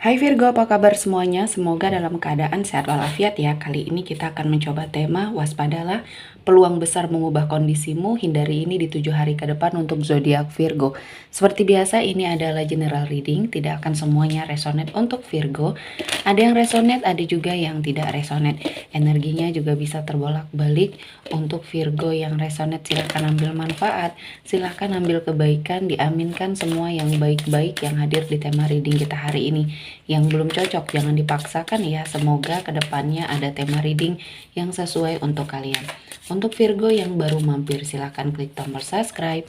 Hai Virgo, apa kabar semuanya? Semoga dalam keadaan sehat walafiat ya. Kali ini kita akan mencoba tema waspadalah, peluang besar mengubah kondisimu, hindari ini di 7 hari ke depan untuk zodiak Virgo. Seperti biasa ini adalah general reading, tidak akan semuanya resonate untuk Virgo. Ada yang resonate, ada juga yang tidak resonate. Energinya juga bisa terbolak-balik. Untuk Virgo yang resonate silahkan ambil manfaat, silahkan ambil kebaikan, diaminkan semua yang baik-baik yang hadir di tema reading kita hari ini. Yang belum cocok jangan dipaksakan ya, semoga kedepannya ada tema reading yang sesuai untuk kalian. Untuk Virgo yang baru mampir silahkan klik tombol subscribe,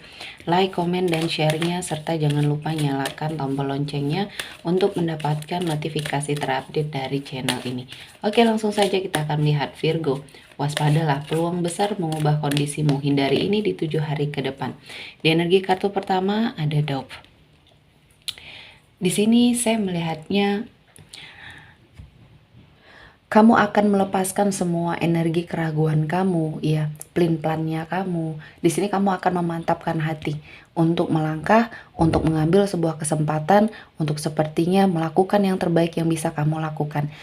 like, komen, dan share-nya, serta jangan lupa nyalakan tombol loncengnya untuk mendapatkan notifikasi terupdate dari channel ini. Oke, langsung saja kita akan lihat Virgo. Waspadalah, peluang besar mengubah kondisimu, hindari ini di 7 hari ke depan. Di energi kartu pertama ada Dove. Di sini saya melihatnya kamu akan melepaskan semua energi keraguan kamu, ya, plan-plannya kamu. Di sini kamu akan memantapkan hati untuk melangkah, untuk mengambil sebuah kesempatan, untuk sepertinya melakukan yang terbaik yang bisa kamu lakukan.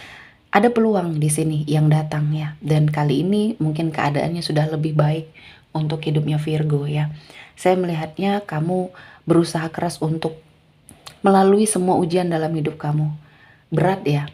Ada peluang di sini yang datang ya, dan kali ini mungkin keadaannya sudah lebih baik untuk hidupnya Virgo ya. Saya melihatnya kamu berusaha keras untuk melalui semua ujian dalam hidup kamu. Berat ya,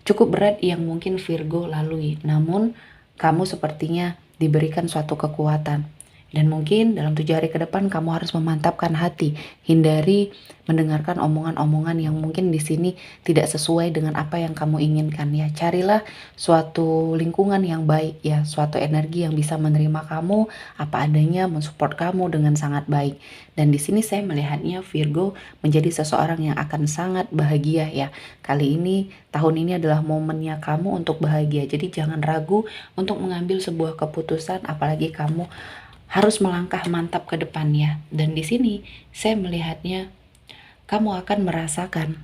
cukup berat yang mungkin Virgo lalui. Namun kamu sepertinya diberikan suatu kekuatan. Dan mungkin dalam 7 hari ke depan kamu harus memantapkan hati. Hindari mendengarkan omongan-omongan yang mungkin di sini tidak sesuai dengan apa yang kamu inginkan ya. Carilah suatu lingkungan yang baik ya, suatu energi yang bisa menerima kamu apa adanya, mensupport kamu dengan sangat baik. Dan di sini saya melihatnya Virgo menjadi seseorang yang akan sangat bahagia ya. Kali ini, tahun ini adalah momennya kamu untuk bahagia. Jadi jangan ragu untuk mengambil sebuah keputusan, apalagi kamu harus melangkah mantap ke depannya. Dan di sini saya melihatnya kamu akan merasakan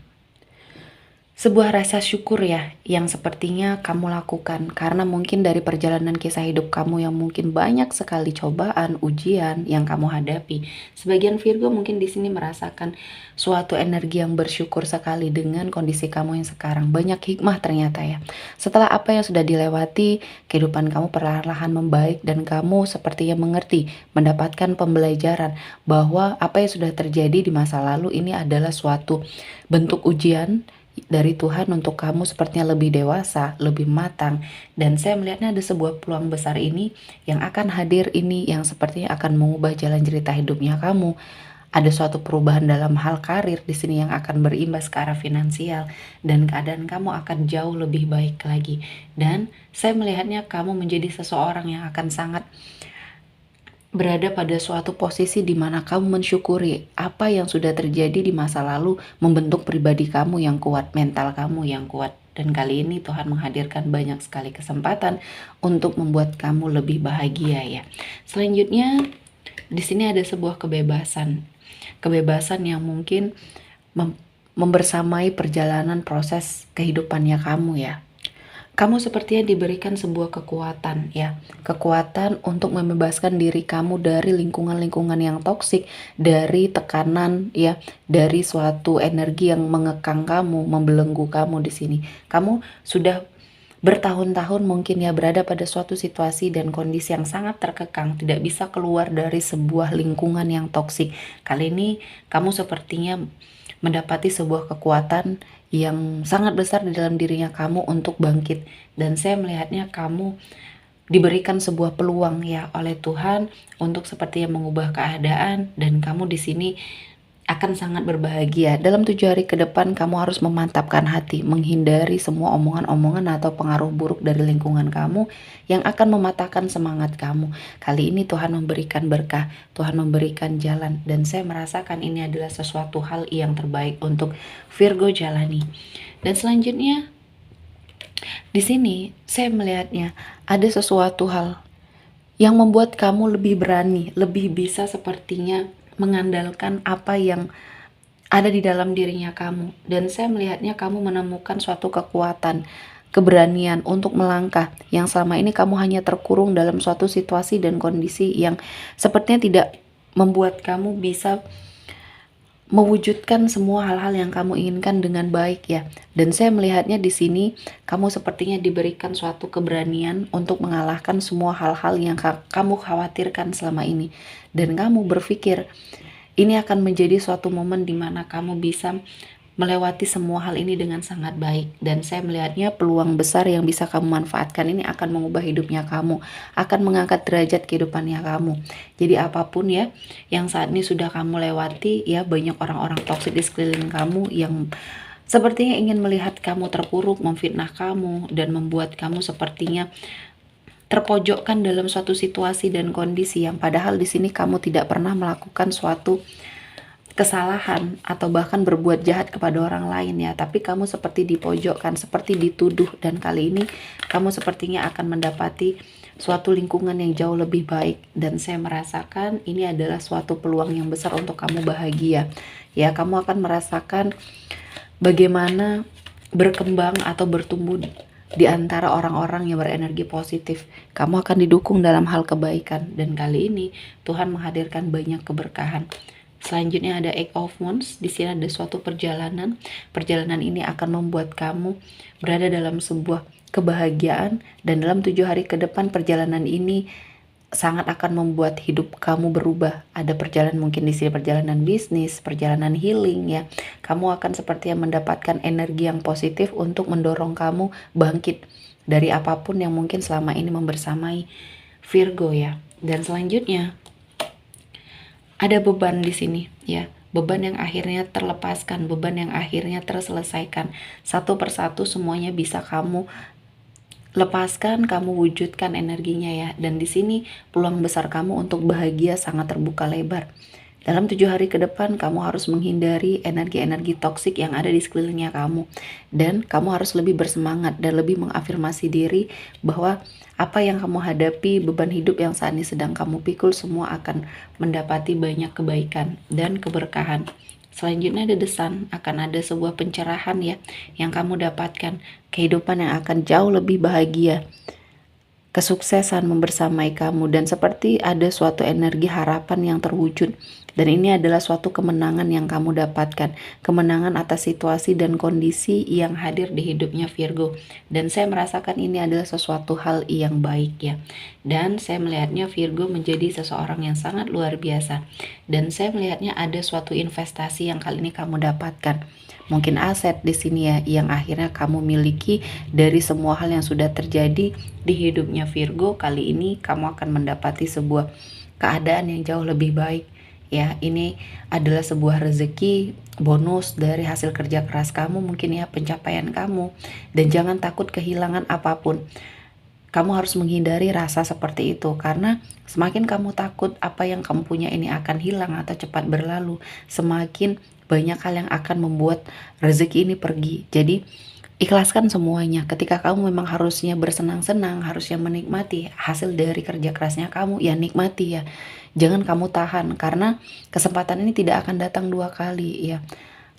sebuah rasa syukur ya, yang sepertinya kamu lakukan karena mungkin dari perjalanan kisah hidup kamu yang mungkin banyak sekali cobaan, ujian yang kamu hadapi. Sebagian Virgo mungkin di sini merasakan suatu energi yang bersyukur sekali dengan kondisi kamu yang sekarang. Banyak hikmah ternyata ya. Setelah apa yang sudah dilewati, kehidupan kamu perlahan-lahan membaik dan kamu sepertinya mengerti, mendapatkan pembelajaran bahwa apa yang sudah terjadi di masa lalu ini adalah suatu bentuk ujian dari Tuhan untuk kamu sepertinya lebih dewasa, lebih matang. Dan saya melihatnya ada sebuah peluang besar ini yang akan hadir ini yang sepertinya akan mengubah jalan cerita hidupnya kamu. Ada suatu perubahan dalam hal karir di sini yang akan berimbas ke arah finansial dan keadaan kamu akan jauh lebih baik lagi. Dan saya melihatnya kamu menjadi seseorang yang akan sangat berada pada suatu posisi di mana kamu mensyukuri apa yang sudah terjadi di masa lalu membentuk pribadi kamu yang kuat, mental kamu yang kuat. Dan kali ini Tuhan menghadirkan banyak sekali kesempatan untuk membuat kamu lebih bahagia ya. Selanjutnya di sini ada sebuah kebebasan. Kebebasan yang mungkin membersamai perjalanan proses kehidupannya kamu ya. Kamu sepertinya diberikan sebuah kekuatan ya, kekuatan untuk membebaskan diri kamu dari lingkungan-lingkungan yang toksik, dari tekanan ya, dari suatu energi yang mengekang kamu, membelenggu kamu di sini. Kamu sudah bertahun-tahun mungkin ya berada pada suatu situasi dan kondisi yang sangat terkekang, tidak bisa keluar dari sebuah lingkungan yang toksik. Kali ini kamu sepertinya mendapati sebuah kekuatan yang sangat besar di dalam dirinya kamu untuk bangkit. Dan saya melihatnya kamu diberikan sebuah peluang ya oleh Tuhan untuk sepertinya mengubah keadaan, dan kamu di sini akan sangat berbahagia. Dalam 7 hari ke depan kamu harus memantapkan hati, menghindari semua omongan-omongan atau pengaruh buruk dari lingkungan kamu yang akan mematahkan semangat kamu. Kali ini Tuhan memberikan berkah, Tuhan memberikan jalan, dan saya merasakan ini adalah sesuatu hal yang terbaik untuk Virgo jalani. Dan selanjutnya di sini saya melihatnya ada sesuatu hal yang membuat kamu lebih berani, lebih bisa sepertinya mengandalkan apa yang ada di dalam dirinya kamu. Dan saya melihatnya kamu menemukan suatu kekuatan, keberanian untuk melangkah yang selama ini kamu hanya terkurung dalam suatu situasi dan kondisi yang sepertinya tidak membuat kamu bisa mewujudkan semua hal-hal yang kamu inginkan dengan baik ya. Dan saya melihatnya di sini kamu sepertinya diberikan suatu keberanian untuk mengalahkan semua hal-hal yang kamu khawatirkan selama ini. Dan kamu berpikir ini akan menjadi suatu momen di mana kamu bisa melewati semua hal ini dengan sangat baik. Dan saya melihatnya peluang besar yang bisa kamu manfaatkan ini akan mengubah hidupnya kamu, akan mengangkat derajat kehidupannya kamu. Jadi apapun ya yang saat ini sudah kamu lewati, ya banyak orang-orang toksik di sekeliling kamu yang sepertinya ingin melihat kamu terpuruk, memfitnah kamu, dan membuat kamu sepertinya terpojokkan dalam suatu situasi dan kondisi yang padahal di sini kamu tidak pernah melakukan suatu kesalahan atau bahkan berbuat jahat kepada orang lain ya, tapi kamu seperti dipojokkan, seperti dituduh, dan kali ini kamu sepertinya akan mendapati suatu lingkungan yang jauh lebih baik. Dan saya merasakan ini adalah suatu peluang yang besar untuk kamu bahagia ya. Kamu akan merasakan bagaimana berkembang atau bertumbuh di antara orang-orang yang berenergi positif. Kamu akan didukung dalam hal kebaikan, dan kali ini Tuhan menghadirkan banyak keberkahan. Selanjutnya ada Eight of Wands. Di sini ada suatu perjalanan. Perjalanan ini akan membuat kamu berada dalam sebuah kebahagiaan, dan dalam 7 hari ke depan perjalanan ini sangat akan membuat hidup kamu berubah. Ada perjalanan, mungkin di sini perjalanan bisnis, perjalanan healing ya. Kamu akan seperti yang mendapatkan energi yang positif untuk mendorong kamu bangkit dari apapun yang mungkin selama ini membersamai Virgo ya. Dan selanjutnya ada beban di sini ya, beban yang akhirnya terlepaskan, beban yang akhirnya terselesaikan. Satu persatu semuanya bisa kamu lepaskan, kamu wujudkan energinya ya. Dan di sini peluang besar kamu untuk bahagia sangat terbuka lebar. Dalam 7 hari ke depan kamu harus menghindari energi-energi toksik yang ada di sekelilingnya kamu. Dan kamu harus lebih bersemangat dan lebih mengafirmasi diri bahwa apa yang kamu hadapi, beban hidup yang saat ini sedang kamu pikul, semua akan mendapati banyak kebaikan dan keberkahan. Selanjutnya ada The Sun, akan ada sebuah pencerahan ya yang kamu dapatkan, kehidupan yang akan jauh lebih bahagia, kesuksesan membersamai kamu, dan seperti ada suatu energi harapan yang terwujud. Dan ini adalah suatu kemenangan yang kamu dapatkan, kemenangan atas situasi dan kondisi yang hadir di hidupnya Virgo. Dan saya merasakan ini adalah sesuatu hal yang baik ya. Dan saya melihatnya Virgo menjadi seseorang yang sangat luar biasa. Dan saya melihatnya ada suatu investasi yang kali ini kamu dapatkan. Mungkin aset di sini ya yang akhirnya kamu miliki dari semua hal yang sudah terjadi di hidupnya Virgo. Kali ini kamu akan mendapati sebuah keadaan yang jauh lebih baik. Ya, ini adalah sebuah rezeki bonus dari hasil kerja keras kamu, mungkin ya pencapaian kamu. Dan jangan takut kehilangan apapun. Kamu harus menghindari rasa seperti itu, karena semakin kamu takut apa yang kamu punya ini akan hilang atau cepat berlalu, semakin banyak hal yang akan membuat rezeki ini pergi. Jadi ikhlaskan semuanya. Ketika kamu memang harusnya bersenang-senang, harusnya menikmati hasil dari kerja kerasnya kamu, ya nikmati ya. Jangan kamu tahan, karena kesempatan ini tidak akan datang 2 kali ya.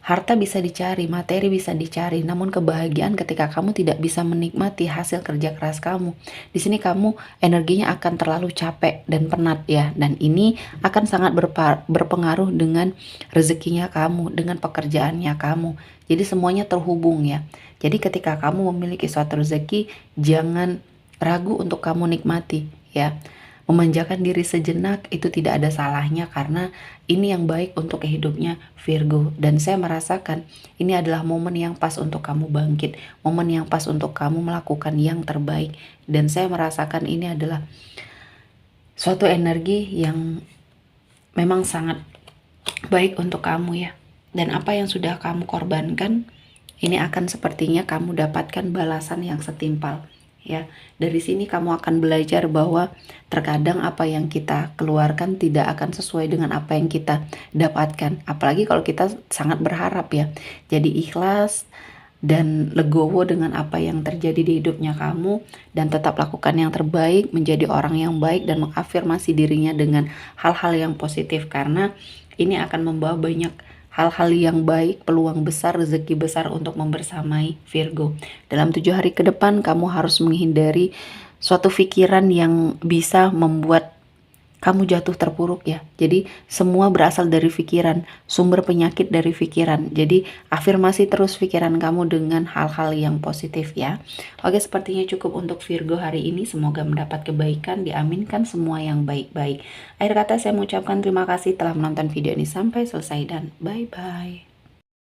Harta bisa dicari, materi bisa dicari, namun kebahagiaan ketika kamu tidak bisa menikmati hasil kerja keras kamu. Di sini kamu energinya akan terlalu capek dan penat ya, dan ini akan sangat berpengaruh dengan rezekinya kamu, dengan pekerjaannya kamu. Jadi semuanya terhubung ya. Jadi ketika kamu memiliki suatu rezeki, jangan ragu untuk kamu nikmati ya. Memanjakan diri sejenak itu tidak ada salahnya, karena ini yang baik untuk hidupnya Virgo. Dan saya merasakan ini adalah momen yang pas untuk kamu bangkit, momen yang pas untuk kamu melakukan yang terbaik. Dan saya merasakan ini adalah suatu energi yang memang sangat baik untuk kamu ya. Dan apa yang sudah kamu korbankan, ini akan sepertinya kamu dapatkan balasan yang setimpal. Ya, dari sini kamu akan belajar bahwa terkadang apa yang kita keluarkan tidak akan sesuai dengan apa yang kita dapatkan. Apalagi kalau kita sangat berharap ya. Jadi ikhlas dan legowo dengan apa yang terjadi di hidupnya kamu, dan tetap lakukan yang terbaik, menjadi orang yang baik, dan mengafirmasi dirinya dengan hal-hal yang positif, karena ini akan membawa banyak hal-hal yang baik, peluang besar, rezeki besar untuk membersamai Virgo. Dalam 7 hari ke depan kamu harus menghindari suatu pikiran yang bisa membuat kamu jatuh terpuruk ya. Jadi semua berasal dari pikiran, sumber penyakit dari pikiran. Jadi afirmasi terus pikiran kamu dengan hal-hal yang positif ya. Oke, sepertinya cukup untuk Virgo hari ini. Semoga mendapat kebaikan, diaminkan semua yang baik-baik. Akhir kata saya mengucapkan terima kasih telah menonton video ini sampai selesai dan bye-bye.